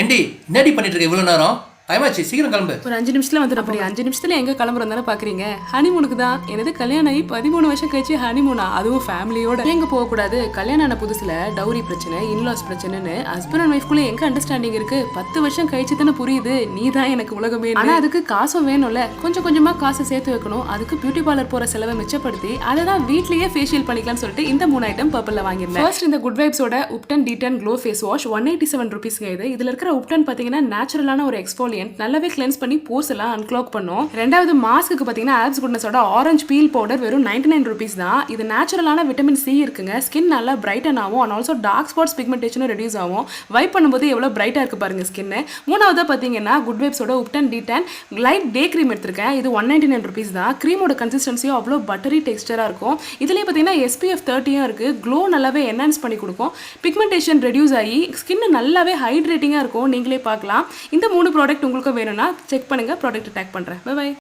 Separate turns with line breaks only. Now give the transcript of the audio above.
ஏண்டி என்னடி பண்ணிட்டு இருக்க இவ்வளோ நேரம்? டைமாச்சு, சீக்கிரம் கிளம்பு.
ஒரு 5 நிமிஷத்துல வந்துடும். அப்படி 5 நிமிஷத்துல எங்க கிளம்புறோம் தானே பாக்குறீங்க? ஹனிமூனுக்கு தான். எனது கல்யாணம் ஆகி 13 வருஷம் கழிச்சு ஹனிமூனா, அதுவும் ஃபேமிலியோட. எங்க போக கூடாது? கல்யாணம் ஆன புதுசுல டவுரி பிரச்சனை, இன்லாஸ் பிரச்சனைன்னு ஹஸ்பண்ட் அண்ட் ஒய்ஃப்குள்ள எங்க அண்டர்ஸ்டாண்டிங் இருக்கு? 10 வருஷம் கழிச்சு தானே புரியுது நீ தான் எனக்கு உலகமே. ஆனா அதுக்கு காசும் வேணும்ல, கொஞ்சம் கொஞ்சமா காசை சேர்த்து வைக்கணும். அதுக்கு பியூட்டி பார்லர் போற செலவை மிச்சப்படுத்தி அதை தான் வீட்லயே ஃபேஷியல் பண்ணிக்கலாம்னு சொல்லிட்டு இந்த 3 ஐட்டம் பர்பிள்ல வாங்கிருந்தேன். ஃபர்ஸ்ட் இந்த குட் வைப்ஸோட ubtan detan glow face wash 187 ருபீஸ்ங்க. இதுல இருக்கிற உப்டன் பாத்தீங்கன்னா நேச்சுரலான ஒரு எக்ஸ்ஃபோலியன்ட், நல்லாவே கிளென்ஸ் பண்ணி போர்ஸ் எல்லாம் அன்க்ளாக் பண்ணும். ரெண்டாவது மாஸ்க்கு பாத்தீங்கன்னா ஆப்ஸ் குட்னஸோட ஆரஞ்சு பீல் பவுடர் வெறும் 99 ருபீஸ் தான். இது நேச்சுரலான விட்டமின் சி இருக்குங்க. ஸ்கின் நல்லா பிரைட்டன் ஆகும். அண்ட் ஆல்சோ டார்க் ஸ்பாட்ஸ் பிக்மெண்டேஷனும் ரெடியூஸ் ஆகும். வைப் பண்ணும்போது எவ்வளவு பிரைட்டா இருக்கு பாருங்க ஸ்கின். மூணாவதா பாத்தீங்கன்னா குட் வைப்ஸோட ubtan detan light day cream எடுத்திருக்கேன். இது 199 ருபீஸ் தான். கிரீமோட கன்சிஸ்டன்சியும் அவ்வளோ பட்டரி டெக்ஸ்டரா இருக்கும். இதுலயே பாத்தீங்கன்னா SPF 30 இருக்கு. க்ளோ நல்லாவே என்ஹான்ஸ் பண்ணி கொடுக்கும். பிக்மெண்டேஷன் ரெடியூஸ் ஆகி ஸ்கின் நல்லாவே ஹைட்ரேட்டிங்கா இருக்கும். நீங்களே பார்க்கலாம். இந்த 3 ப்ராடக்ட் உங்களுக்கு வேணும்னா செக் பண்ணுங்க. ப்ராடக்ட் டேக் பண்றேன். Bye by.